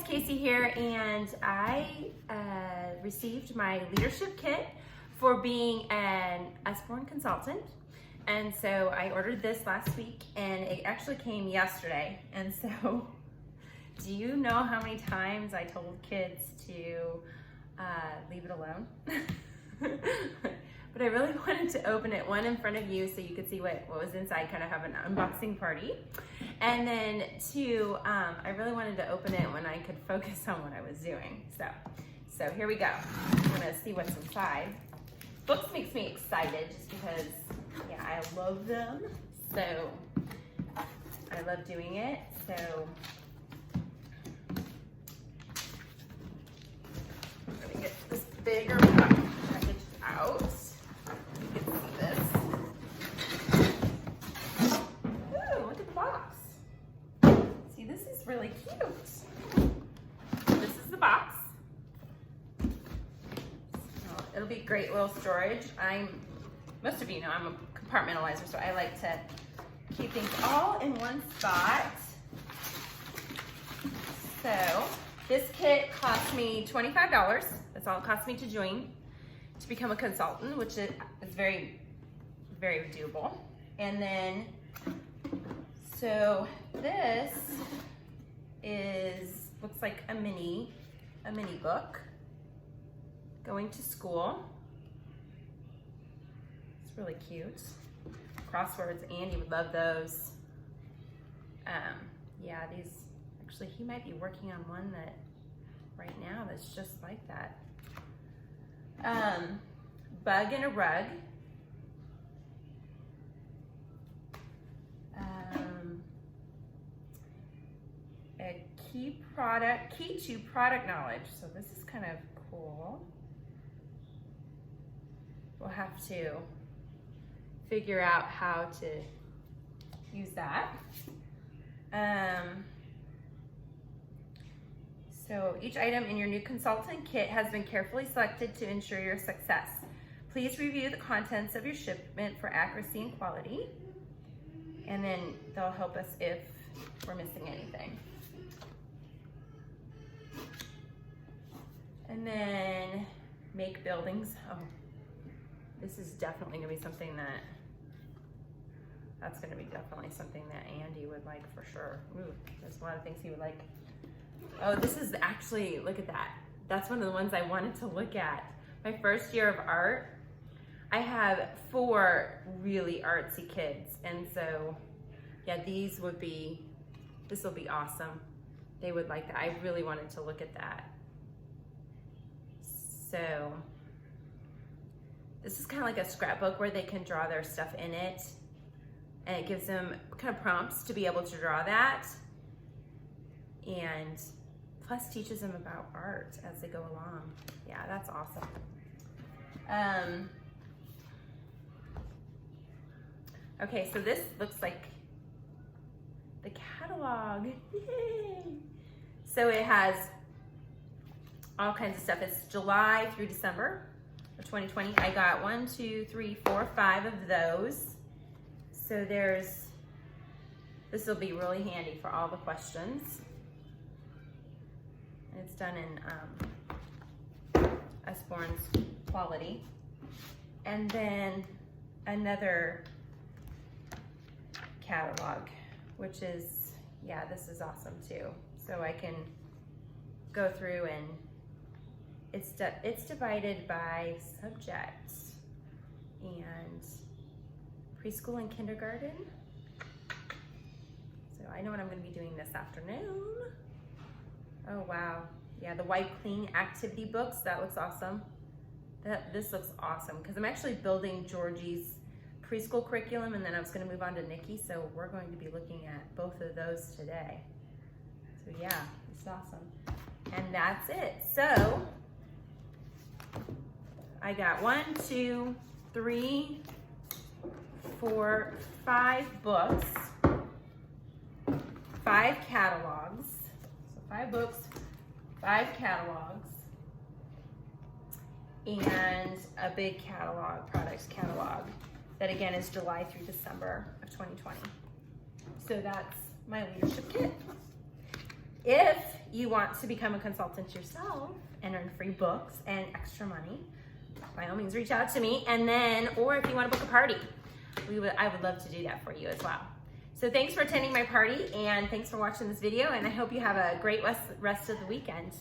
Casey here, and I received my leadership kit for being an Usborne consultant. And so I ordered this last week, and it actually came yesterday. And so, do you know how many times I told kids to leave it alone? But I really wanted to open it, one in front of you so you could see what was inside, kind of have an unboxing party. And then two, I really wanted to open it when I could focus on what I was doing. So here we go. I'm gonna see what's inside. Books makes me excited just because, yeah, I love them. So I love doing it. So I'm gonna get this bigger package out. You can see this. Ooh, look at the box. See, this is really cute. This is the box. So it'll be great little storage. Most of you know I'm a compartmentalizer, so I like to keep things all in one spot. So this kit cost me $25. That's all it cost me to join, to become a consultant, which is very, very doable. And then, so this looks like a mini book, going to school. It's really cute. Crosswords, Andy would love those. Yeah, these, actually he might be working on one that right now that's just like that. Bug in a rug. A key to product knowledge. So this is kind of cool. We'll have to figure out how to use that. So each item in your new consultant kit has been carefully selected to ensure your success. Please review the contents of your shipment for accuracy and quality. And then they'll help us if we're missing anything. And then make buildings. Oh, this is definitely gonna be something that's gonna be definitely something that Andy would like for sure. Ooh, there's a lot of things he would like. Oh, this is actually, look at that. That's one of the ones I wanted to look at. My first year of art, I have 4 really artsy kids. And so, yeah, this will be awesome. They would like that. I really wanted to look at that. So, this is kind of like a scrapbook where they can draw their stuff in it. And it gives them kind of prompts to be able to draw that. And plus teaches them about art as they go along. Yeah, that's awesome. Okay, so this looks like the catalog. Yay! So it has all kinds of stuff. It's July through December of 2020. I got 1, 2, 3, 4, 5 of those. So this will be really handy for all the questions. It's done in Usborne's quality. And then another catalog, which is, yeah, this is awesome too. So I can go through and it's divided by subjects and preschool and kindergarten. So I know what I'm going to be doing this afternoon. Oh wow, yeah, the white clean activity books, that looks awesome. This looks awesome because I'm actually building Georgie's preschool curriculum, and then I was going to move on to Nikki, so we're going to be looking at both of those today. So yeah, it's awesome. And that's it. So I got 1, 2, 3, 4, 5 books, 5 catalogs. 5 books, 5 catalogs, and a big catalog, products catalog, that again is July through December of 2020. So that's my leadership kit. If you want to become a consultant yourself and earn free books and extra money, by all means reach out to me. And then, or if you want to book a party, I would love to do that for you as well. So thanks for attending my party, and thanks for watching this video, and I hope you have a great rest of the weekend.